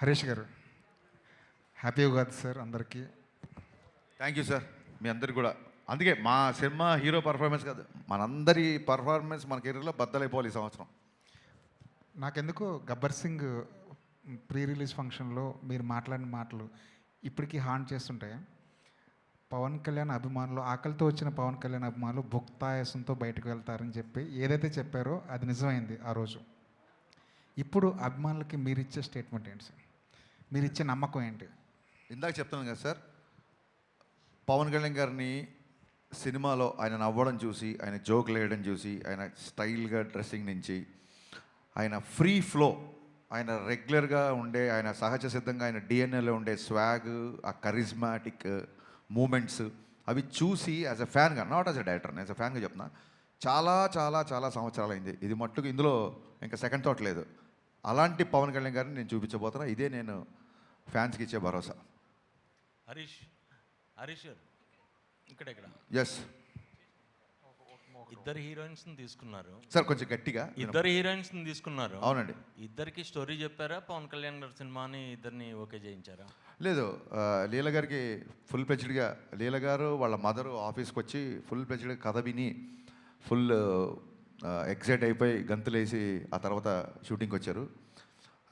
హరీష్ గారు, happy Ugadi sir అందరికీ. Thank you sir, మీ అందరికి కూడా. అందుకే మా సినిమా హీరో పర్ఫార్మెన్స్ కాదు, మనందరి పర్ఫార్మెన్స్ మన కెరీర్లో బద్దలైపోవాలి ఈ సంవత్సరం. నాకెందుకు గబ్బర్ సింగ్ ప్రీ రిలీజ్ ఫంక్షన్లో మీరు మాట్లాడిన మాటలు ఇప్పటికీ హాంట్ చేస్తుంటాయి. పవన్ కళ్యాణ్ అభిమానులు, ఆకలితో వచ్చిన పవన్ కళ్యాణ్ అభిమానులు భుక్తాయాసంతో బయటకు వెళ్తారని చెప్పి ఏదైతే చెప్పారో అది నిజమైంది ఆ రోజు. ఇప్పుడు అభిమానులకి మీరు ఇచ్చే స్టేట్మెంట్ ఏంటి సార్? మీరు ఇచ్చే నమ్మకం ఏంటి? ఇందాక చెప్తున్నాను కదా సార్, పవన్ కళ్యాణ్ గారిని సినిమాలో ఆయన నవ్వడం చూసి, ఆయన జోకులు వేయడం చూసి, ఆయన స్టైల్గా డ్రెస్సింగ్ నుంచి, ఆయన ఫ్రీ ఫ్లో, ఆయన రెగ్యులర్గా ఉండే, ఆయన సహజ సిద్ధంగా ఆయన డిఎన్ఏలో ఉండే స్వాగ్, ఆ కరిజ్మాటిక్ మూమెంట్స్ అవి చూసి యాజ్ అ ఫ్యాన్గా, not as a director, as a ఫ్యాన్గా చెప్తున్నా, చాలా చాలా చాలా సంవత్సరాలు అయింది. ఇది మట్టుకు ఇందులో ఇంకా సెకండ్ థాట్ లేదు. అలాంటి పవన్ కళ్యాణ్ గారిని నేను చూపించబోతున్నా. ఇదే నేను ఫ్యాన్స్కి ఇచ్చే భరోసా. హరీష్ గారు ఇక్కడ ఎస్ ఇద్దరు హీరోయిన్స్ తీసుకున్నారు సార్, కొంచెం గట్టిగా. ఇద్దరు హీరోయిన్స్ తీసుకున్నారు. అవునండి. ఇద్దరికి స్టోరీ చెప్పారా? పవన్ కళ్యాణ్ గారి సినిమాని ఇద్దరిని ఓకే చేయించారా? లేదు, లీల గారికి ఫుల్ ప్లెజ్డ్గా, లీల గారు వాళ్ళ మదరు ఆఫీస్కి వచ్చి ఫుల్ ప్లెజ్డ్గా కథ విని ఫుల్ ఎక్సైట్ అయిపోయి గంతులేసి ఆ తర్వాత షూటింగ్కి వచ్చారు.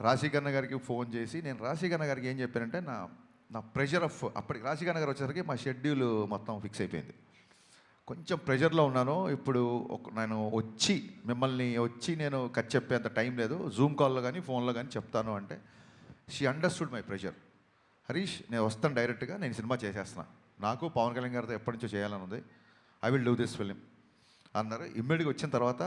రాశీఖన్నా గారికి ఫోన్ చేసి, నేను రాశీఖన్నా గారికి ఏం చెప్పానంటే, నా ప్రెషర్ ఆఫ్, అప్పటికి రాశీఖన్నా గారు వచ్చేసరికి మా షెడ్యూల్ మొత్తం ఫిక్స్ అయిపోయింది. కొంచెం ప్రెషర్లో ఉన్నాను ఇప్పుడు. నేను మిమ్మల్ని వచ్చి నేను కట్ చెప్పేంత టైం లేదు, జూమ్ కాల్లో కానీ ఫోన్లో కానీ చెప్తాను అంటే she understood my pressure. Harish, నేను వస్తాను డైరెక్ట్గా, నేను సినిమా చేసేస్తున్నా, నాకు పవన్ కళ్యాణ్ గారితో ఎప్పటి నుంచో చేయాలని ఉంది, I will do this film అన్నారు. ఇమ్మీడియట్గా వచ్చిన తర్వాత,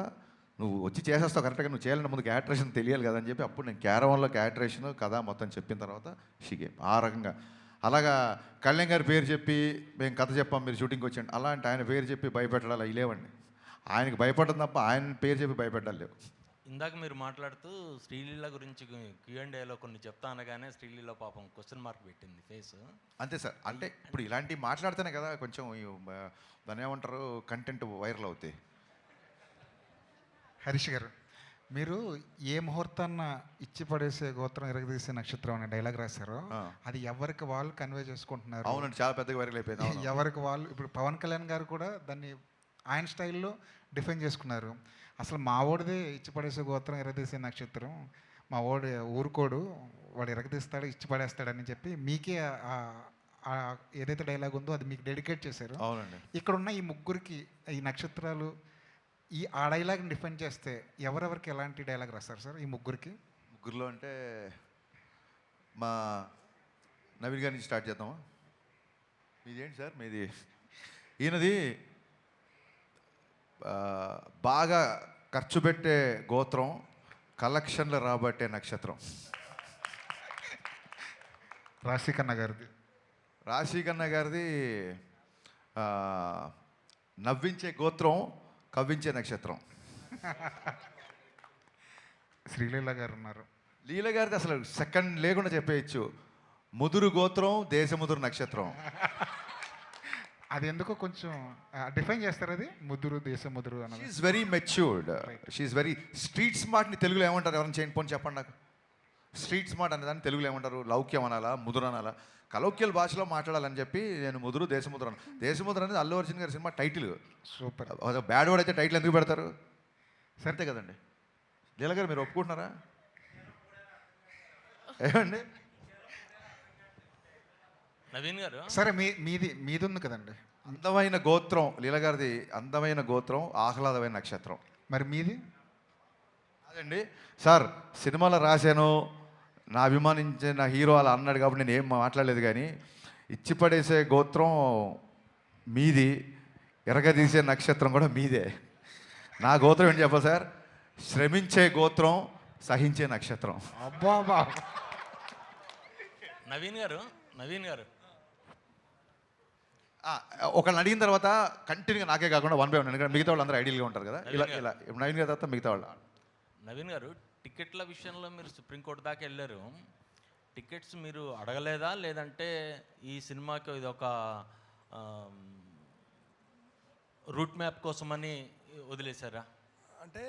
నువ్వు వచ్చి చేసేస్తావు కరెక్ట్గా, నువ్వు చేయాలంటే ముందు క్యారెక్టరేషన్ తెలియాలి కదా అని చెప్పి అప్పుడు నేను క్యారవాన్లో క్యారెక్టరేషన్ కథ మొత్తం చెప్పిన తర్వాత షీగే ఆ రకంగా. అలాగా కళ్యాణ్ గారి పేరు చెప్పి మేము కథ చెప్పాం, మీరు షూటింగ్కి వచ్చాండి, అలాంటి ఆయన పేరు చెప్పి భయపెట్టాలి అవి లేవండి. ఆయనకి భయపడడం తప్ప ఆయన పేరు చెప్పి భయపెట్టాలి లేవు. ఇందాక మీరు మాట్లాడుతూ శ్రీలీల గురించి Q&Aలో కొన్ని చెప్తా అనగానే శ్రీలీల పాపం క్వశ్చన్ మార్క్ పెట్టింది ఫేస్. అంతే సార్, అంటే ఇప్పుడు ఇలాంటివి మాట్లాడితేనే కదా కొంచెం దాన్ని ఏమంటారు, కంటెంట్ వైరల్ అవుతాయి. హరీష్ గారు, మీరు ఏ ముహూర్తాన్న ఇచ్చి పడేసే గోత్రం ఎరగదీసే నక్షత్రం అనే డైలాగ్ రాశారో అది ఎవరికి వాళ్ళు కన్వే చేసుకుంటున్నారు. అవునండి, చాలా పెద్దగా వైరల్ అయిపోయింది. ఎవరికి వాళ్ళు, ఇప్పుడు పవన్ కళ్యాణ్ గారు కూడా దాన్ని ఆయన స్టైల్లో డిఫైన్ చేసుకున్నారు. అసలు మా ఓడిదే ఇచ్చి పడేసే గోత్రం ఎరగదీసే నక్షత్రం, మా ఓడి ఊరుకోడు, వాడు ఎరగదీస్తాడు ఇచ్చి పడేస్తాడని చెప్పి మీకే ఏదైతే డైలాగ్ ఉందో అది మీకు డెడికేట్ చేశారు. అవునండి. ఇక్కడ ఉన్న ఈ ముగ్గురికి ఈ నక్షత్రాలు ఆ డైలాగ్ని డిఫైన్ చేస్తే ఎవరెవరికి ఎలాంటి డైలాగ్ రాస్తారు సార్ ఈ ముగ్గురికి? ముగ్గురులో అంటే మా నవీన్ గారి నుంచి స్టార్ట్ చేద్దామా? మీది ఏంటి సార్? మీది ఈయనది బాగా ఖర్చు పెట్టే గోత్రం, కలెక్షన్లు రాబట్టే నక్షత్రం. రాశీఖన్నా గారిది నవ్వించే గోత్రం, కవ్వించే నక్షత్రం. శ్రీలీల గారు ఉన్నారు. లీల గారిది అసలు సెకండ్ లేకుండా చెప్పేయచ్చు, ముదురు గోత్రం, దేశముదురు నక్షత్రం. అది ఎందుకో కొంచెం డిఫైన్ చేస్తారు, అది ముదురు దేశముదురు అన్నది. She is very matured, she is very street స్మార్ట్ని తెలుగులో ఏమంటారు? ఎవరైనా చేయండి పోనీ చెప్పండి నాకు. స్ట్రీట్ స్మార్ట్ అనేదాన్ని తెలుగులో ఏమంటారు? లౌక్యం అనాలా, ముదురు అనాలా? కలౌక్యల భాషలో మాట్లాడాలని చెప్పి నేను ముదురు దేశముద్ర అన్న. దేశముద్ర అనేది అల్లు అర్జున్ గారి cinema title. Super. Bad word అయితే టైటిల్ ఎందుకు పెడతారు? సరితే కదండి. లీల గారు మీరు ఒప్పుకుంటున్నారా? ఏమండి నవీన్ గారు? సరే, మీది ఉంది కదండి అందమైన గోత్రం లీల గారిది, అందమైన గోత్రం, ఆహ్లాదమైన నక్షత్రం. మరి మీది? అదండి సార్, సినిమాలో రాశాను, నా అభిమానించిన హీరో అలా అన్నాడు కాబట్టి నేను ఏం మాట్లాడలేదు, కానీ ఇచ్చి పడేసే గోత్రం మీది, ఎరగదీసే నక్షత్రం కూడా మీదే. నా గోత్రం ఏంటి చెప్పాలి సార్? శ్రమించే గోత్రం, సహించే నక్షత్రం. అబ్బా. నవీన్ గారు ఒకళ్ళని అడిగిన తర్వాత కంటిన్యూగా నాకే కాకుండా 1 by 1, ఎందుకంటే మిగతా వాళ్ళు అందరూ ఐడియల్గా ఉంటారు కదా. ఇలా నవీన్ గారి తర్వాత మిగతా వాళ్ళు. నవీన్ గారు, టికెట్ల విషయంలో మీరు సుప్రీంకోర్టు దాకా వెళ్ళారు. టికెట్స్ మీరు అడగలేదా, లేదంటే ఈ సినిమాకి ఇది ఒక రూట్ మ్యాప్ కోసమని వదిలేశారా? అంటే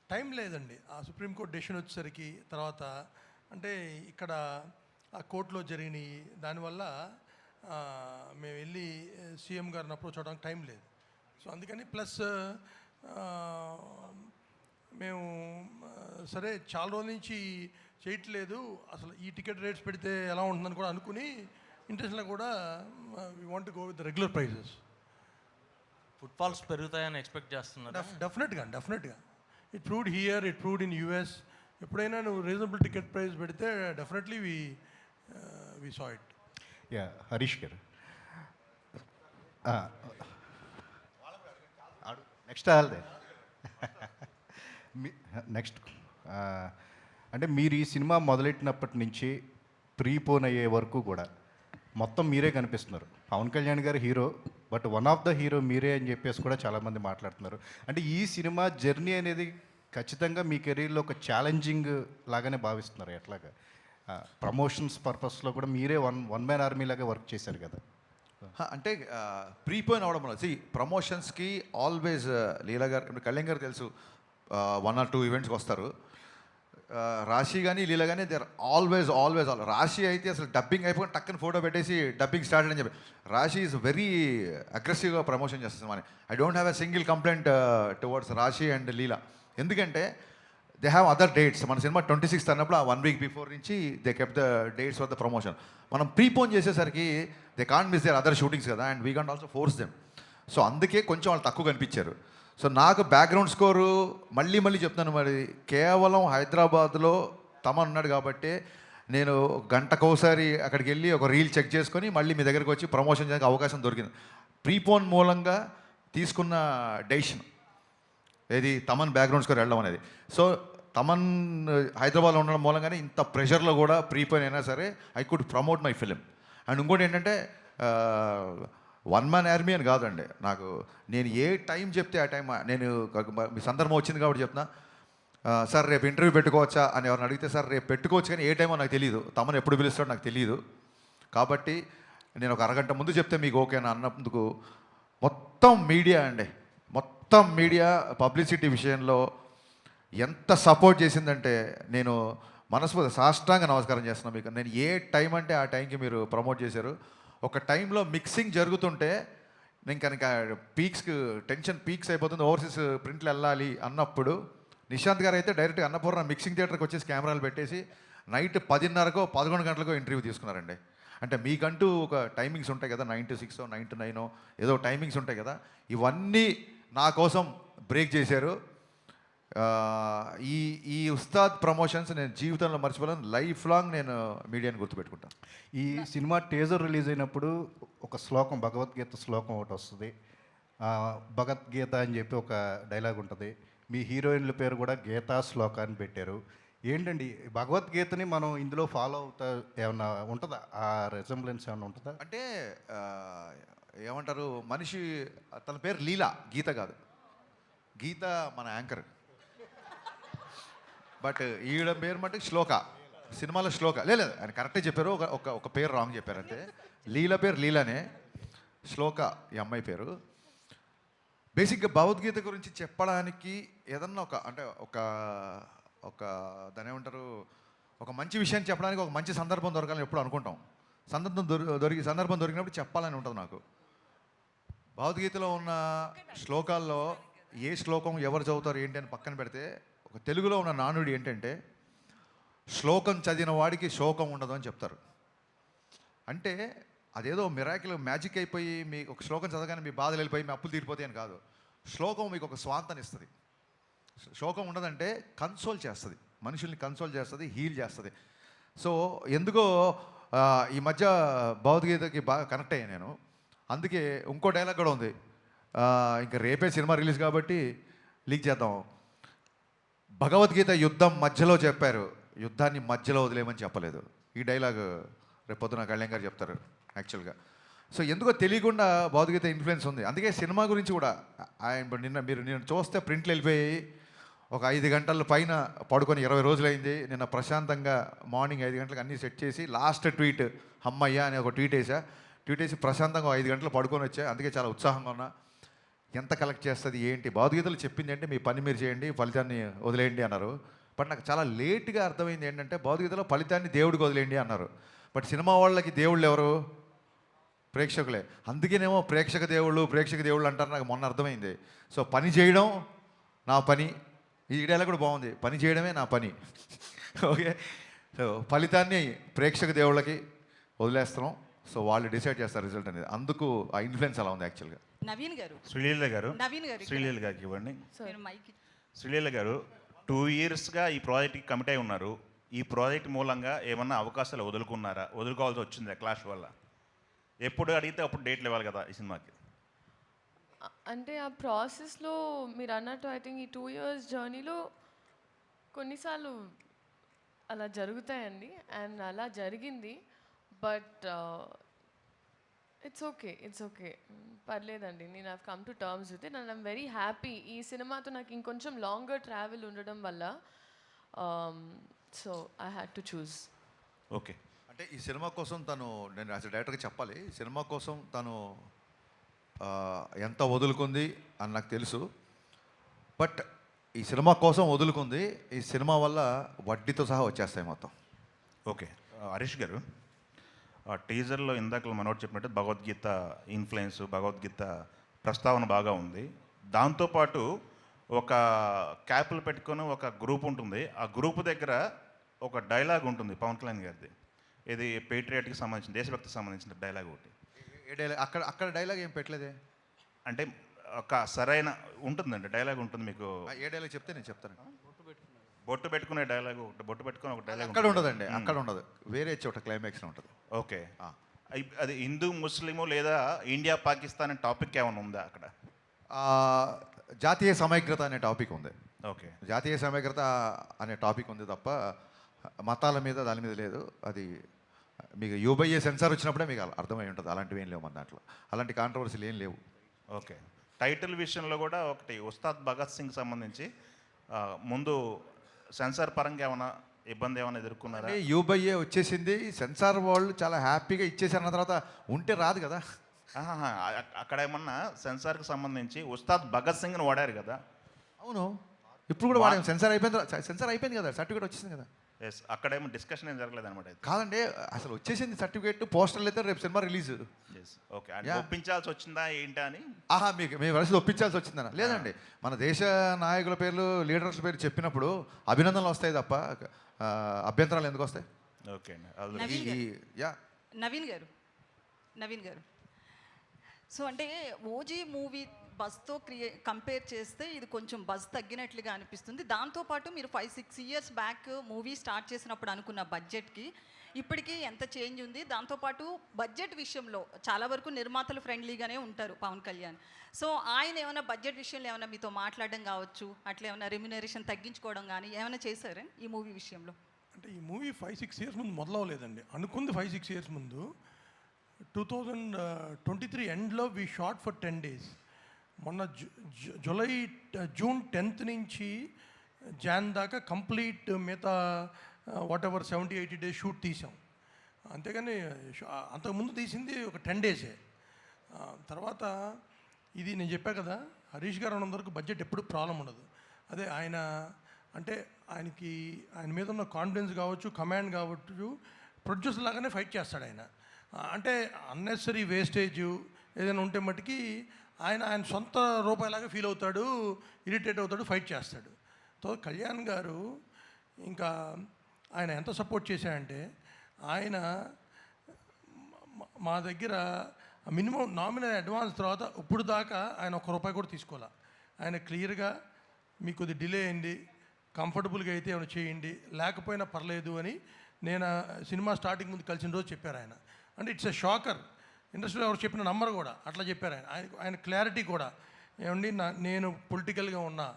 టైం లేదండి. ఆ సుప్రీంకోర్టు డెసిషన్ వచ్చేసరికి తర్వాత అంటే ఇక్కడ ఆ కోర్టులో జరిగిన దానివల్ల మేము వెళ్ళి సీఎం గారిని అప్రోచ్ అవ్వడానికి టైం లేదు. సో అందుకని ప్లస్ మేము సరే చాలా రోజుల నుంచి చేయట్లేదు, అసలు ఈ టికెట్ రేట్స్ పెడితే ఎలా ఉంటుందని కూడా అనుకుని ఇంటర్నేషనల్ కూడా we want go with regular prices. Footfalls పెరుగుతాయని ఎక్స్పెక్ట్ చేస్తున్నారు? డెఫినెట్గా it proved here, it proved in US. ఎప్పుడైనా నువ్వు రీజనబుల్ టికెట్ ప్రైస్ పెడితే definitely we saw it. Yeah, Harish garu next వాళ్ళదే నెక్స్ట్ అంటే మీరు ఈ సినిమా మొదలెట్టినప్పటి నుంచి ప్రీపోన్ అయ్యే వరకు కూడా మొత్తం మీరే కనిపిస్తున్నారు. పవన్ కళ్యాణ్ గారు hero, but one of the hero మీరే అని చెప్పేసి కూడా చాలామంది మాట్లాడుతున్నారు. అంటే ఈ సినిమా జర్నీ అనేది ఖచ్చితంగా మీ కెరీర్లో ఒక ఛాలెంజింగ్ లాగానే భావిస్తున్నారు. ఎట్లాగా ప్రమోషన్స్ పర్పస్లో కూడా మీరే వన్ మ్యాన్ ఆర్మీ లాగా వర్క్ చేశారు కదా. అంటే ప్రీపోయిన్ అవడం వల్ల ప్రమోషన్స్కి ఆల్వేస్ లీలా గారు, ఇప్పుడు కళ్యాణ్ గారు తెలుసు, 1 or 2 ఈవెంట్స్కి వస్తారు. రాశి కానీ లీలా కానీ దే ఆర్ ఆల్వేస్ రాశి అయితే అసలు డబ్బింగ్ అయిపోయి టక్కన ఫోటో పెట్టేసి డబ్బింగ్ స్టార్ట్ అని చెప్పి రాశి ఈజ్ వెరీ అగ్రెసివ్గా ప్రమోషన్ చేస్తుంది. మన I don't have a single complaint towards Raashi and Leela. ఎందుకంటే దే హ్యావ్ అదర్ డేట్స్. మన సినిమా 26th అన్నప్పుడు ఆ 1 week బిఫోర్ నుంచి they kept the dates for the promotion. మనం ప్రీపోన్ చేసేసరికి they can't miss their other shootings కదా, and we can't also force them. So అందుకే కొంచెం వాళ్ళు తక్కువ కనిపించారు. సో నాకు బ్యాక్గ్రౌండ్ స్కోరు మళ్ళీ చెప్తాను, మరి కేవలం హైదరాబాద్లో తమన్ ఉన్నాడు కాబట్టి నేను గంటకోసారి అక్కడికి వెళ్ళి ఒక రీల్ చెక్ చేసుకొని మళ్ళీ మీ దగ్గరికి వచ్చి ప్రమోషన్ చేయడానికి అవకాశం దొరికింది. ప్రీపోన్ మూలంగా తీసుకున్న డెసిషన్ ఏది తమన్ బ్యాక్గ్రౌండ్ స్కోర్ వెళ్ళడం అనేది. సో తమన్ హైదరాబాద్లో ఉండడం మూలంగానే ఇంత ప్రెషర్లో కూడా ప్రీపోన్ అయినా సరే I could promote my film. And ఇంకోటి ఏంటంటే 1 man ఆర్మీ అని కాదండి, నాకు నేను ఏ టైం చెప్తే ఆ టైం నేను మీ సందర్భం వచ్చింది కాబట్టి చెప్తున్నా. సార్ రేపు ఇంటర్వ్యూ పెట్టుకోవచ్చా అని ఎవరిని అడిగితే సార్ రేపు పెట్టుకోవచ్చు, కానీ ఏ టైమో నాకు తెలియదు, తమను ఎప్పుడు పిలుస్తాడో నాకు తెలియదు. కాబట్టి నేను ఒక అరగంట ముందు చెప్తే మీకు ఓకేనా అన్నందుకు మొత్తం మీడియా పబ్లిసిటీ విషయంలో ఎంత సపోర్ట్ చేసిందంటే నేను మనస్ఫూర్తి సాష్టాంగ నమస్కారం చేస్తున్నాను మీకు. నేను ఏ టైం అంటే ఆ టైంకి మీరు ప్రమోట్ చేశారు. ఒక టైంలో మిక్సింగ్ జరుగుతుంటే నేను కనుక టెన్షన్ పీక్స్ అయిపోతుంది, ఓవర్సీస్ ప్రింట్లు వెళ్ళాలి అన్నప్పుడు నిశాంత్ గారు అయితే డైరెక్ట్గా అన్నపూర్ణ మిక్సింగ్ థియేటర్కి వచ్చేసి కెమెరాలు పెట్టేసి నైట్ 10:30కో 11 గంటలకో ఇంటర్వ్యూ తీసుకున్నారండి. అంటే మీకంటూ ఒక టైమింగ్స్ ఉంటాయి కదా, 9 to 6 9 to 9 ఏదో టైమింగ్స్ ఉంటాయి కదా, ఇవన్నీ నా కోసం బ్రేక్ చేశారు. ఈ ఉస్తాద్ ప్రమోషన్స్ నేను జీవితంలో మర్చిపోలేను. లైఫ్ లాంగ్ నేను మీడియాని గుర్తుపెట్టుకుంటాను. ఈ సినిమా టీజర్ రిలీజ్ అయినప్పుడు ఒక శ్లోకం, భగవద్గీత శ్లోకం ఒకటి వస్తుంది. భగవద్గీత అని చెప్పి ఒక డైలాగ్ ఉంటుంది. మీ హీరోయిన్ల పేరు కూడా గీతా శ్లోక అని పెట్టారు. ఏంటండి భగవద్గీతని మనం ఇందులో ఫాలో అవుతా ఏమన్నా ఉంటుందా? ఆ రెజంబ్లెన్స్ ఏమన్నా ఉంటుందా? అంటే ఏమంటారు, మనిషి తన పేరు లీలా, గీత కాదు. గీత మన యాంకర్, బట్ ఈవిడ పేరు మటుకు శ్లోక. సినిమాలో శ్లోక లేదు, ఆయన కరెక్టే చెప్పారు, ఒక పేరు రాంగ్ చెప్పారు అంతే. లీల పేరు లీలానే, శ్లోక ఈ అమ్మాయి పేరు. బేసిక్గా భగవద్గీత గురించి చెప్పడానికి ఏదన్నా ఒక దాని ఏమంటారు, ఒక మంచి విషయాన్ని చెప్పడానికి ఒక మంచి సందర్భం దొరకాలని ఎప్పుడు అనుకుంటాం. సందర్భం దొరికినప్పుడు చెప్పాలని ఉంటుంది నాకు. భగవద్గీతలో ఉన్న శ్లోకాల్లో ఏ శ్లోకం ఎవరు చదువుతారు ఏంటి అని పక్కన పెడితే, ఒక తెలుగులో ఉన్న నానుడి ఏంటంటే శ్లోకం చదివిన వాడికి శోకం ఉండదు అని చెప్తారు. అంటే అదేదో మిరాకిల్ మ్యాజిక్ అయిపోయి మీ ఒక శ్లోకం చదవగానే మీ బాధలు వెళ్ళిపోయి మీ అప్పులు తీరిపోతాయి అని కాదు. శ్లోకం మీకు ఒక స్వాంతాన్ని ఇస్తుంది. శోకం ఉండదంటే కన్సోల్ చేస్తుంది, మనుషుల్ని కన్సోల్ చేస్తుంది, హీల్ చేస్తుంది. సో ఎందుకో ఈ మధ్య భగవద్గీతకి బాగా కనెక్ట్ అయ్యాను నేను. అందుకే ఇంకో డైలాగ్ కూడా ఉంది, ఇంకా రేపే సినిమా రిలీజ్ కాబట్టి లీక్ చేద్దాం. భగవద్గీత యుద్ధం మధ్యలో చెప్పారు, యుద్ధాన్ని మధ్యలో వదిలేమని చెప్పలేదు. ఈ డైలాగ్ రేపొద్దున కళ్యాణ్ గారు చెప్తారు యాక్చువల్గా. సో ఎందుకో తెలియకుండా భగవద్గీత ఇన్ఫ్లుయెన్స్ ఉంది. అందుకే సినిమా గురించి కూడా మీరు చూస్తే ప్రింట్లు వెళ్ళిపోయి ఒక 5 గంటల పైన పడుకొని 20 రోజులైంది. నిన్న ప్రశాంతంగా మార్నింగ్ 5 గంటలకు అన్నీ సెట్ చేసి లాస్ట్ ట్వీట్ అమ్మయ్య అని ఒక ట్వీట్ వేసి ప్రశాంతంగా 5 గంటలు పడుకొని వచ్చా. అందుకే చాలా ఉత్సాహంగా ఉన్నా. ఎంత కలెక్ట్ చేస్తుంది ఏంటి, భగవద్గీతలు చెప్పింది అంటే మీ పని మీరు చేయండి, ఫలితాన్ని వదిలేయండి అన్నారు. బట్ నాకు చాలా లేట్గా అర్థమైంది ఏంటంటే భగవద్గీతలో ఫలితాన్ని దేవుడికి వదిలేండి అన్నారు. బట్ సినిమా వాళ్ళకి దేవుళ్ళు ఎవరు? ప్రేక్షకులే. అందుకేనేమో ప్రేక్షక దేవుళ్ళు అంటారు, నాకు మొన్న అర్థమైంది. సో పని చేయడం నా పని, ఈ డైలాగ్ కూడా బాగుంది, పని చేయడమే నా పని. ఓకే, సో ఫలితాన్ని ప్రేక్షక దేవుళ్ళకి వదిలేస్తున్నాం. సో వాళ్ళు డిసైడ్ చేస్తారు రిజల్ట్ అనేది. అందుకు ఆ ఇన్ఫ్లుయెన్స్ అలా ఉంది యాక్చువల్గా. నవీన్ గారు శ్రీలీల గారు నవీన్ గారు శ్రీలీల గారికి ఇవ్వండి. మీరు మైక్ శ్రీలీల గారు 2 yearsగా ఈ ప్రాజెక్ట్కి కమిట్ అయి ఉన్నారు. ఈ ప్రాజెక్ట్ మూలంగా ఏమన్నా అవకాశాలు వదులుకోవాల్సి వచ్చిందా క్లాష్ వల్ల? ఎప్పుడు అడిగితే అప్పుడు డేట్లు ఇవ్వాలి కదా ఈ సినిమాకి. అంటే ఆ ప్రాసెస్లో మీరు అన్నట్టు ఐ థింక్ ఈ 2 years జర్నీలో కొన్నిసార్లు అలా జరుగుతాయండి, అండ్ అలా జరిగింది. బట్ ఇట్స్ ఓకే పర్లేదండి. నేను I've come to terms with it and I'm very happy. ఈ సినిమాతో నాకు ఇంకొంచెం లాంగర్ ట్రావెల్ ఉండడం వల్ల so I had to choose. Okay, అంటే ఈ సినిమా కోసం తను, నేను యాజ్ డైరెక్టర్గా చెప్పాలి, ఈ సినిమా కోసం తను ఎంత వదులుకుంది అని నాకు తెలుసు. బట్ ఈ సినిమా కోసం వదులుకుంది, ఈ సినిమా వల్ల వడ్డీతో సహా వచ్చేస్తాయి మొత్తం. ఓకే. హరీష్ గారు, టీజర్లో ఇందాక మనోడు చెప్పినట్టు భగవద్గీత ఇన్ఫ్లుయెన్స్, భగవద్గీత ప్రస్తావన బాగా ఉంది. దాంతోపాటు ఒక క్యాప్లు పెట్టుకొని ఒక గ్రూప్ ఉంటుంది. ఆ గ్రూప్ దగ్గర ఒక డైలాగ్ ఉంటుంది పవన్ కళ్యాణ్ గారిది. ఇది పేట్రియాట్కి సంబంధించిన, దేశభక్తికి సంబంధించిన డైలాగ్ ఒకటి. ఏ డైలాగ్? అక్కడ డైలాగ్ ఏం పెట్టలేదే. అంటే ఒక సరైన ఉంటుందండి, డైలాగ్ ఉంటుంది మీకు. ఏ డైలాగ్ చెప్తే నేను చెప్తాను. బొట్టు పెట్టుకునే డైలాగ్ ఒకటి, బొట్టు పెట్టుకుని ఒక డైలాగ్ అక్కడ ఉండదండి, అక్కడ ఉండదు, వేరే చోట క్లైమాక్స్ ఉంటుంది. ఓకే, అది హిందూ ముస్లిము లేదా ఇండియా పాకిస్తాన్ అనే టాపిక్ ఏమైనా ఉందా అక్కడ? జాతీయ సమైక్యత అనే టాపిక్ ఉంది. ఓకే, జాతీయ సమైక్యత అనే టాపిక్ ఉంది తప్ప మతాల మీద దాని మీద లేదు. అది మీకు యూబైఏ సెన్సార్ వచ్చినప్పుడే మీకు అర్థమై ఉంటుంది. అలాంటివి ఏం లేవు మన దాంట్లో, అలాంటి కాంట్రవర్సీలు ఏం లేవు. ఓకే. టైటిల్ విషయంలో కూడా ఒకటి ఉస్తాద్ భగత్ సింగ్ సంబంధించి ముందు సెన్సార్ పరంగా ఏమైనా ఇబ్బంది ఏమైనా ఎదుర్కొన్నారా? యూబైఏ వచ్చేసింది, సెన్సార్ వాళ్ళు చాలా హ్యాపీగా ఇచ్చేసారు. అన్న తర్వాత ఉంటే రాదు కదా. అక్కడ ఏమన్నా సెన్సార్కి సంబంధించి ఉస్తాద్ భగత్ సింగ్ని వాడారు కదా? అవును, ఇప్పుడు కూడా వాడాము. సెన్సార్ అయిపోయింది కదా, సర్టిఫికేట్ వచ్చేసింది కదా. ఎస్, అక్కడేమో డిస్కషన్ ఏం జరగలేదు అనమాట. కాదండి, అసలు వచ్చేసింది సర్టిఫికేట్, పోస్టర్లు అయితే రేపు సినిమా రిలీజ్. Yes, okay. అంటే ఒప్పించాల్సి వచ్చిందా ఏంటా అని? మీకు మీ వరుసలో ఒప్పించాల్సి వచ్చిందన్న? లేదండి, మన దేశ నాయకుల పేర్లు, లీడర్స్ పేరు చెప్పినప్పుడు అభినందనలు వస్తాయి తప్ప అభ్యంతరాలు ఎందుకు వస్తాయి? Okay yeah. నవీన్ గారు సో అంటే ఓజీ మూవీ బస్తో కంపేర్ చేస్తే ఇది కొంచెం బస్ తగ్గినట్లుగా అనిపిస్తుంది. దాంతోపాటు మీరు 5-6 years బ్యాక్ మూవీ స్టార్ట్ చేసినప్పుడు అనుకున్న బడ్జెట్కి ఇప్పటికీ ఎంత చేంజ్ ఉంది? దాంతోపాటు బడ్జెట్ విషయంలో చాలా వరకు నిర్మాతలు ఫ్రెండ్లీగానే ఉంటారు పవన్ కళ్యాణ్. సో ఆయన ఏమైనా బడ్జెట్ విషయంలో ఏమైనా మీతో మాట్లాడడం కావచ్చు, అట్లా ఏమైనా రెమ్యునరేషన్ తగ్గించుకోవడం కానీ ఏమైనా చేశారా ఈ మూవీ విషయంలో? అంటే ఈ మూవీ 5-6 years ముందు మొదలవలేదండి. అనుకుంది 5-6 years ముందు. 2023 ఎండ్లో వీ షాట్ ఫర్ 10 days. మొన్న జూన్ 10th నుంచి జాన్ దాకా కంప్లీట్ మిగతా వాట్ ఎవర్ 70-80 days షూట్ తీసాం. అంతేగాని అంతకుముందు తీసింది ఒక 10 days. తర్వాత ఇది నేను చెప్పా కదా, హరీష్ గారు ఉన్నంతవరకు బడ్జెట్ ఎప్పుడు ప్రాబ్లం ఉండదు. అదే ఆయన అంటే ఆయన మీద ఉన్న కాన్ఫిడెన్స్ కావచ్చు, కమాండ్ కావచ్చు, ప్రొడ్యూసర్ లాగానే ఫైట్ చేస్తాడు ఆయన. అంటే అన్నెసరీ వేస్టేజ్ ఏదైనా ఉంటే మట్టుకి ఆయన సొంత రూపాయలాగా ఫీల్ అవుతాడు, ఇరిటేట్ అవుతాడు, ఫైట్ చేస్తాడు. సో కళ్యాణ్ గారు ఇంకా ఆయన ఎంత సపోర్ట్ చేశాడంటే, ఆయన మా దగ్గర మినిమం నామినల్ అడ్వాన్స్ తర్వాత ఇప్పుడు దాకా ఆయన ₹1 కూడా తీసుకోవాలి. ఆయన క్లియర్గా మీకు కొద్ది డిలే అయింది, కంఫర్టబుల్గా అయితే ఏమైనా చేయండి, లేకపోయినా పర్లేదు అని నేను సినిమా స్టార్టింగ్ ముందు కలిసిన రోజు చెప్పారు ఆయన. అంటే ఇట్స్ ఎ షాకర్. ఇండస్ట్రీలో ఎవరు చెప్పిన నంబర్ కూడా అట్లా చెప్పారు ఆయన క్లారిటీ కూడా. ఏమండి, నేను పొలిటికల్గా ఉన్నా,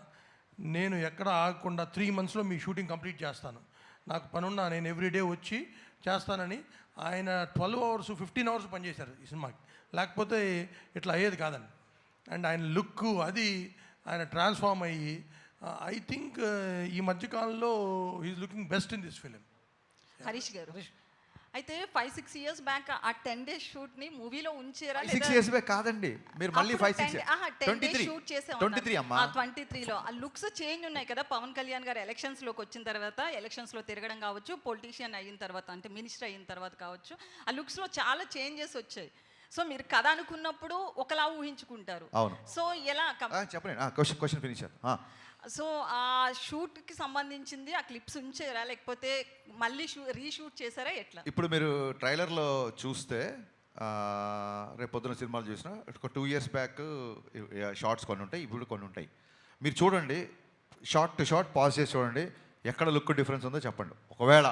నేను ఎక్కడ ఆగకుండా 3 monthsలో మీ షూటింగ్ కంప్లీట్ చేస్తాను, నాకు పనున్నా నేను ఎవ్రీడే వచ్చి చేస్తానని ఆయన 12 hours 15 hours పనిచేశారు ఈ సినిమాకి. లేకపోతే ఇట్లా అయ్యేది కాదండి. అండ్ ఆయన లుక్ అది ఆయన ట్రాన్స్ఫార్మ్ అయ్యి ఐ థింక్ ఈ మధ్యకాలంలో he's looking best in this film. Harish garu అయితే 5-6 ఇయర్స్ బ్యాక్ ఆ 10 డేస్ షూట్ ని మూవీలో ఉంచారా 6 ఇయర్స్ బ్యాక్ కాదండి, మీరు మళ్ళీ 5-6 10 డేస్ షూట్ చేసాం 23 అమ్మా. 23లో ఆ లుక్స్ చేంజ్ ఉన్నాయి కదా. పవన్ కళ్యాణ్ గారు ఎలక్షన్స్ లోకి వచ్చిన తర్వాత, ఎలక్షన్స్ లో తిరగడం కావచ్చు, పొలిటీషియన్ అయిన తర్వాత అంటే మినిస్టర్ అయిన తర్వాత కావచ్చు, ఆ లుక్స్ లో చాలా చేంజెస్ వచ్చాయి. సో మీరు కథ అనుకున్నప్పుడు ఒకలా ఊహించుకుంటారు. అవును. సో ఎలా చెప్పండి, క్వశ్చన్ ఫినిష్. సో ఆ షూట్కి సంబంధించింది ఆ క్లిప్స్ ఉంచారా, లేకపోతే మళ్ళీ రీషూట్ చేశారా, ఎట్లా? ఇప్పుడు మీరు ట్రైలర్లో చూస్తే రేపు పొద్దున సినిమాలు చూసినా ఒక 2 ఇయర్స్ బ్యాక్ షార్ట్స్ కొన్ని ఉంటాయి, ఇప్పుడు కొన్ని ఉంటాయి. మీరు చూడండి, షార్ట్ టు షార్ట్ పాజ్ చేసి చూడండి, ఎక్కడ లుక్ డిఫరెన్స్ ఉందో చెప్పండి. ఒకవేళ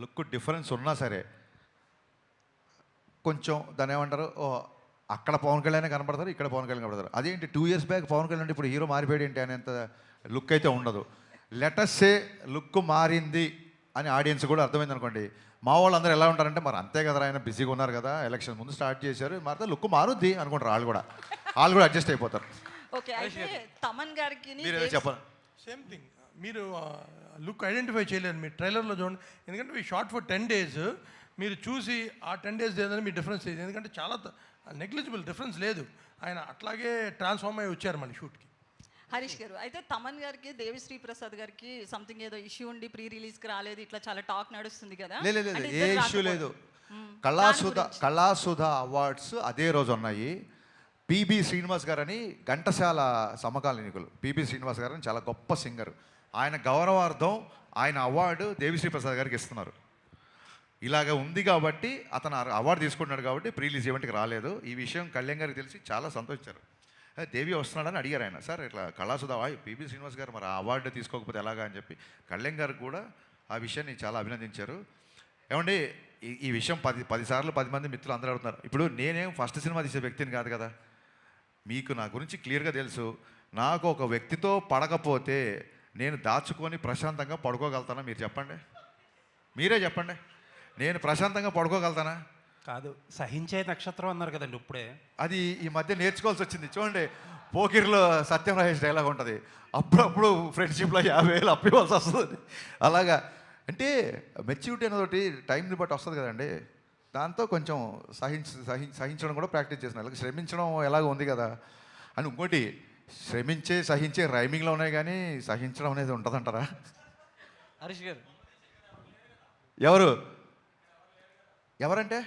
లుక్ డిఫరెన్స్ ఉన్నా సరే కొంచెం దాని ఏమంటారు, అక్కడ పవన్ కళ్యాణ్ కనపడతారు, ఇక్కడ పవన్ కళ్యాణ్ కనపడతారు. అదేంటి 2 ఇయర్స్ బ్యాక్ పవన్ కళ్యాణ్ ఇప్పుడు హీరో మారిపోయాడు ఏంటి అనేంత లుక్ అయితే ఉండదు. లెటస్సే లుక్ మారింది అని ఆడియన్స్ కూడా అర్థమైంది అనుకోండి. మా వాళ్ళు అందరూ ఎలా ఉంటారంటే, మరి అంతే కదా, ఆయన బిజీగా ఉన్నారు కదా, ఎలక్షన్ ముందు స్టార్ట్ చేశారు, మారితే లుక్ మారుద్ది అనుకుంటారు. వాళ్ళు కూడా అడ్జస్ట్ అయిపోతారు. ఓకే, అయితే తమన్ గారికి మీరు చెప్పండి. సేమ్ థింగ్, మీరు లుక్ ఐడెంటిఫై చేయలేరు మీరు ట్రైలర్లో చూడండి. ఎందుకంటే ఈ షార్ట్ ఫర్ 10 days మీరు చూసి ఆ 10 days ఏదైనా మీ డిఫరెన్స్ లేదు. ఎందుకంటే చాలా నెగ్లిజిబుల్ డిఫరెన్స్ లేదు. ఆయన అట్లాగే ట్రాన్స్ఫార్మ్ అయ్యి వచ్చారు మన షూట్కి. హరీష్ గారు, అయితే తమన్ గారికి దేవిశ్రీ ప్రసాద్ గారికి సంథింగ్ ఏదో ఇష్యూ ఉండి ప్రీ రిలీజ్కి రాలేదు, ఇట్లా చాలా టాక్ నడుస్తుంది కదా. లేదు, ఏ ఇష్యూ లేదు. కళాసుధ అవార్డ్స్ అదే రోజు ఉన్నాయి. పిబి శ్రీనివాస్ గారు అని ఘంటసాల సమకాలీనికులు, పిబి శ్రీనివాస్ గారు అని చాలా గొప్ప సింగర్, ఆయన గౌరవార్థం ఆయన అవార్డు దేవిశ్రీ ప్రసాద్ గారికి ఇస్తున్నారు. ఇలాగ ఉంది కాబట్టి అతను అవార్డు తీసుకుంటున్నాడు కాబట్టి ప్రీ రిలీజ్ ఈవెంట్కి రాలేదు. ఈ విషయం కళ్యాణ్ గారికి తెలిసి చాలా సంతోషించారు. దేవి వస్తున్నాడని అడిగారు ఆయన. సార్ ఇట్లా కళాసుధ పిబి శ్రీనివాస్ గారు మరి ఆ అవార్డు తీసుకోకపోతే ఎలాగా అని చెప్పి కళ్యాణ్ గారు కూడా ఆ విషయాన్ని చాలా అభినందించారు. ఏమండి, ఈ విషయం 10 సార్లు 10 మంది మిత్రులు అందరూ అడుగుతున్నారు. ఇప్పుడు నేనేం ఫస్ట్ సినిమా తీసే వ్యక్తిని కాదు కదా, మీకు నా గురించి క్లియర్గా తెలుసు. నాకు ఒక వ్యక్తితో పడకపోతే నేను దాచుకొని ప్రశాంతంగా పడుకోగలుగుతానా? మీరు చెప్పండి, మీరే చెప్పండి. నేను ప్రశాంతంగా పడుకోగలుగుతానా? కాదు, సహించే నక్షత్రం అన్నారు కదండి ఇప్పుడే. అది ఈ మధ్య నేర్చుకోవాల్సి వచ్చింది. చూడండి, పోకిర్లో సత్యం రాజేష్ డైలాగ్ ఉంటుంది, అప్పుడప్పుడు ఫ్రెండ్షిప్లో 50,000 అప్పివ్వాల్సి వస్తుంది. అలాగా అంటే మెచ్యూరిటీ అనేది టైంని బట్టి వస్తుంది కదండి. దాంతో కొంచెం సహించడం కూడా ప్రాక్టీస్ చేస్తున్నాను. అలాగే శ్రమించడం ఎలాగ ఉంది కదా అని. ఇంకోటి, సహించే రైమింగ్లో ఉన్నాయి కానీ సహించడం అనేది ఉంటుందంటారా? హరీష్ గారు, ఎవరంటే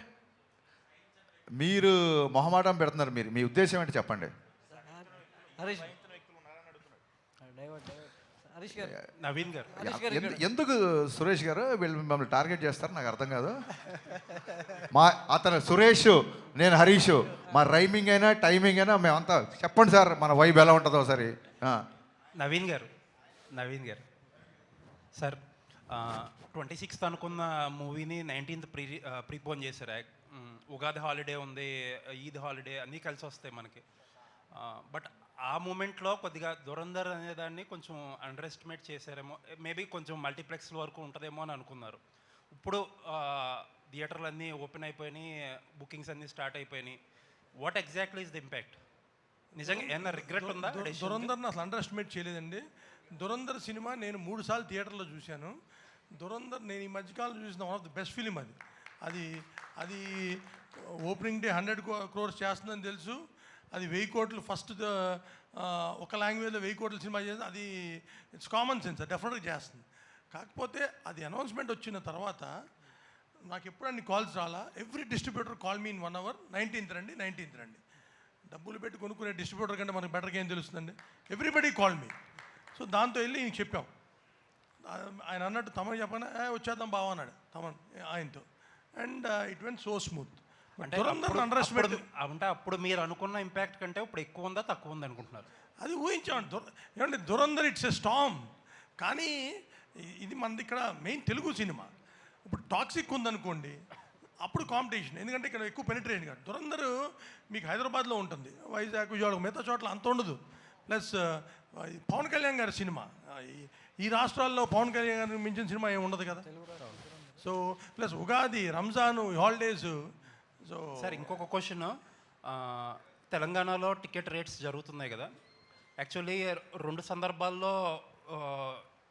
మీరు మొహమాటం పెడుతున్నారు. మీ ఉద్దేశం ఏంటి చెప్పండి. నవీన్ గారు, ఎందుకు సురేష్ గారు వీళ్ళు మిమ్మల్ని టార్గెట్ చేస్తారు నాకు అర్థం కాదు. అతను సురేష్, నేను హరీష్, మా రైమింగ్ అయినా టైమింగ్ అయినా మేమంతా చెప్పండి సార్, మన వైబ్ ఎలా ఉంటుందో ఒకసారి. నవీన్ గారు సార్, 26th అనుకున్న మూవీని 19th ప్రీపోన్ చేశారు. ఉగాది హాలిడే ఉంది, ఈద్ హాలిడే అన్నీ కలిసి వస్తాయి మనకి. బట్ ఆ మూమెంట్లో కొద్దిగా దురంధర్ అనేదాన్ని కొంచెం అండర్ ఎస్టిమేట్ చేశారేమో, మేబీ కొంచెం మల్టీప్లెక్స్ వరకు ఉంటుందేమో అని అనుకున్నారు. ఇప్పుడు థియేటర్లు అన్నీ ఓపెన్ అయిపోయినాయి, బుకింగ్స్ అన్నీ స్టార్ట్ అయిపోయినాయి. What exactly is the impact? నిజంగా ఏమన్నా రిగ్రెట్ ఉందా? దురంధర్ని అసలు అండర్ ఎస్టిమేట్ చేయలేదండి. దురంధర్ సినిమా నేను 3 సార్లు థియేటర్లో చూశాను. దురంధర్ నేను ఈ మధ్యకాలంలో చూసిన one of the best film. అది ఓపెనింగ్ డే 100 crores చేస్తుందని తెలుసు. అది 1000 కోట్లు ఫస్ట్ ఒక లాంగ్వేజ్లో 1000 కోట్ల సినిమా చేస్తుంది. అది ఇట్స్ కామన్ సెన్స్, డెఫినెట్గా చేస్తుంది. కాకపోతే అది అనౌన్స్మెంట్ వచ్చిన తర్వాత నాకు ఎప్పుడు అన్ని కాల్స్ రాలా. Every distributor call me in 1 hour, 19th రండి. డబ్బులు పెట్టి కొనుక్కునే డిస్ట్రిబ్యూటర్ కంటే మనకు బెటర్గా ఏం తెలుస్తుందండి. Everybody call me. సో దాంతో వెళ్ళి ఇంక చెప్పాం. ఆయన అన్నట్టు తమన్ చెప్పనా, వచ్చేద్దాం బావ అన్నాడు తమన్ ఆయనతో. And it went so smooth. అంటే అప్పుడు మీరు అనుకున్న ఇంపాక్ట్ కంటే ఇప్పుడు ఎక్కువ ఉందా తక్కువ ఉంది అనుకుంటున్నారు? అది ఊహించామండి. ఏమంటే దురంధర్ ఇట్స్ ఎ స్టామ్. కానీ ఇది మనది ఇక్కడ మెయిన్ తెలుగు సినిమా. ఇప్పుడు టాక్సిక్ ఉందనుకోండి, అప్పుడు కాంపిటీషన్. ఎందుకంటే ఇక్కడ ఎక్కువ పెనిట్రేషన్ కాదు. దురంధర్ మీకు హైదరాబాద్లో ఉంటుంది, వైజాగ్, విజయవాడ, మిగతా చోట్ల అంత ఉండదు. ప్లస్ పవన్ కళ్యాణ్ గారి సినిమా, ఈ రాష్ట్రాల్లో పవన్ కళ్యాణ్ గారిని మించిన సినిమా ఏమి ఉండదు కదా. So plus Ugadi, Ramzan, holidays. So sir, ఇంకొక క్వశ్చన్. తెలంగాణలో టికెట్ రేట్స్ జరుగుతున్నాయి కదా. యాక్చువల్లీ 2 సందర్భాల్లో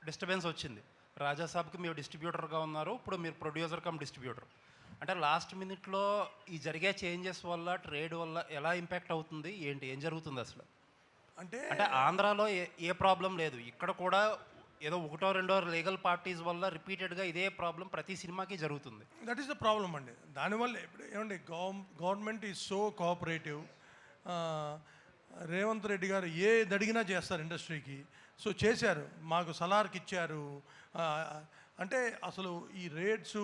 డిస్టర్బెన్స్ వచ్చింది. రాజాసాబ్కి మీరు డిస్ట్రిబ్యూటర్గా ఉన్నారు, ఇప్పుడు మీరు ప్రొడ్యూసర్ కమ్ డిస్ట్రిబ్యూటర్. అంటే లాస్ట్ మినిట్లో ఈ జరిగే చేంజెస్ వల్ల ట్రేడ్ వల్ల ఎలా ఇంపాక్ట్ అవుతుంది ఏంటి ఏం జరుగుతుంది అసలు? అంటే అంటే ఆంధ్రాలో ఏ ప్రాబ్లం లేదు, ఇక్కడ కూడా ఏదో ఒకటో రెండో లీగల్ పార్టీస్ వల్ల రిపీటెడ్గా ఇదే ప్రాబ్లం ప్రతి సినిమాకి జరుగుతుంది. దట్ ఈస్ ద ప్రాబ్లం అండి. దానివల్ల ఇప్పుడు ఏమండి government is so cooperative. Revanth Reddy గారు ఏది అడిగినా చేస్తారు ఇండస్ట్రీకి. సో చేశారు, మాకు సలార్కి ఇచ్చారు. అంటే అసలు ఈ రేట్స్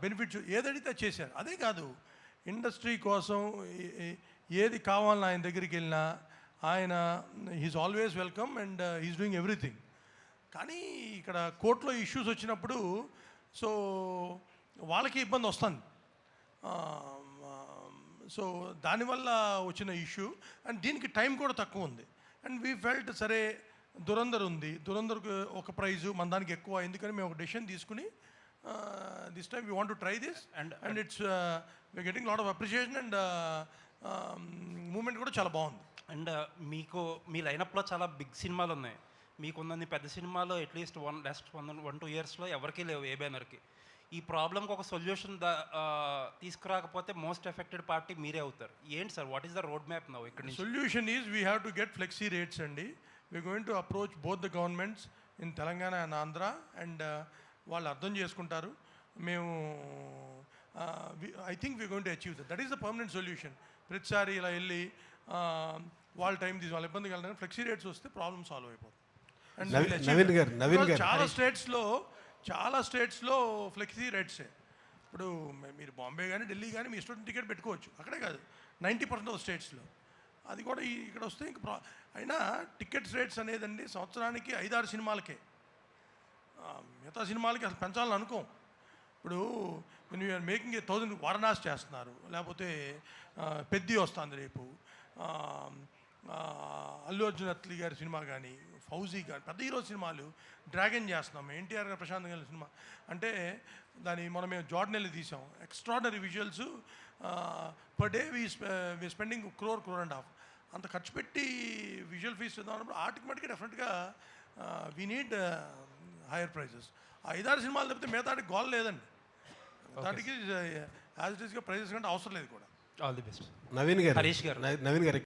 బెనిఫిట్స్ ఏదడిగితే చేశారు. అదే కాదు, ఇండస్ట్రీ కోసం ఏది కావాలని ఆయన దగ్గరికి వెళ్ళినా ఆయన he's always welcome and he's doing everything. కానీ ఇక్కడ కోర్టులో ఇష్యూస్ వచ్చినప్పుడు సో వాళ్ళకి ఇబ్బంది వస్తుంది. సో దానివల్ల వచ్చిన ఇష్యూ అండ్ దీనికి టైం కూడా తక్కువ ఉంది. అండ్ వీ ఫెల్ట్ సరే దురంధర్ ఉంది, దురంధర్కి ఒక ప్రైజు మన దానికి ఎక్కువ, ఎందుకని మేము ఒక డెసిషన్ తీసుకుని this time we want to try this and it's we getting lot of appreciation and moment కూడా చాలా బాగుంది. అండ్ మీకు మీ లైనప్లో చాలా బిగ్ సినిమాలు ఉన్నాయి, మీకున్నన్ని పెద్ద సినిమాలు అట్లీస్ట్ 1-2 ఇయర్స్లో ఎవరికీ లేవు ఏ బ్యానర్కి. ఈ ప్రాబ్లంకి ఒక సొల్యూషన్ తీసుకురాకపోతే మోస్ట్ ఎఫెక్టెడ్ పార్టీ మీరే అవుతారు. ఏంటి sir, what is the road map now ఇక్కడ నుంచి? Solution is we have to get flexi rates అండి. We are going to approach both the governments in Telangana and Andhra and వాళ్ళు అర్థం చేసుకుంటారు. మేము I think we going to achieve that is the permanent solution. ప్రతిసారి ఇలా వెళ్ళి వాళ్ళ టైం తీసి వాళ్ళ ఇబ్బంది కలగడానికి ఫ్లెక్సీ రేట్స్ వస్తే ప్రాబ్లమ్ సాల్వ్ అయిపోతుంది. నవీన్ గారు చాలా స్టేట్స్లో ఫ్లెక్సీ రేట్సే. ఇప్పుడు మీరు బాంబే కానీ ఢిల్లీ కానీ మీ ఇష్టం టికెట్ పెట్టుకోవచ్చు, అక్కడే కాదు 90% ఆఫ్ స్టేట్స్లో. అది కూడా ఇక్కడ వస్తే ఇంక అయినా టికెట్స్ రేట్స్ అనేదండి సంవత్సరానికి 5-6 సినిమాలకే, మిగతా సినిమాలకి అసలు పెంచాలని అనుకోం. ఇప్పుడు యూఆర్ మేకింగ్ 1000 వారణాసి చేస్తున్నారు, లేకపోతే పెద్ది వస్తుంది రేపు, అల్లు అర్జున్ అత్లీ గారి సినిమా కానీ ఫౌజీ కానీ పెద్ద హీరో సినిమాలు డ్రాగన్ చేస్తున్నాం, ఎన్టీఆర్ గారు ప్రశాంత్ గారి సినిమా. అంటే మనం మేము జార్డన్ వెళ్ళి తీసాం, extraordinary visuals. Per day we spending crore and half. అంత ఖర్చు పెట్టి విజువల్ ఫీస్ ఇద్దాం అన్నప్పుడు ఆటోమేటిక్గా డెఫినెట్గా వీ నీడ్ హైయర్ ప్రైజెస్. 5-6 సినిమాలు తప్పితే మిగతాటికి గోల్ లేదండి. దానికి యాజ్ ఇట్ ఈస్గా ప్రైజెస్ కంటే అవసరం లేదు కూడా. All the best. నవీన్ గారు హరీష్ గారు. నవీన్ గారు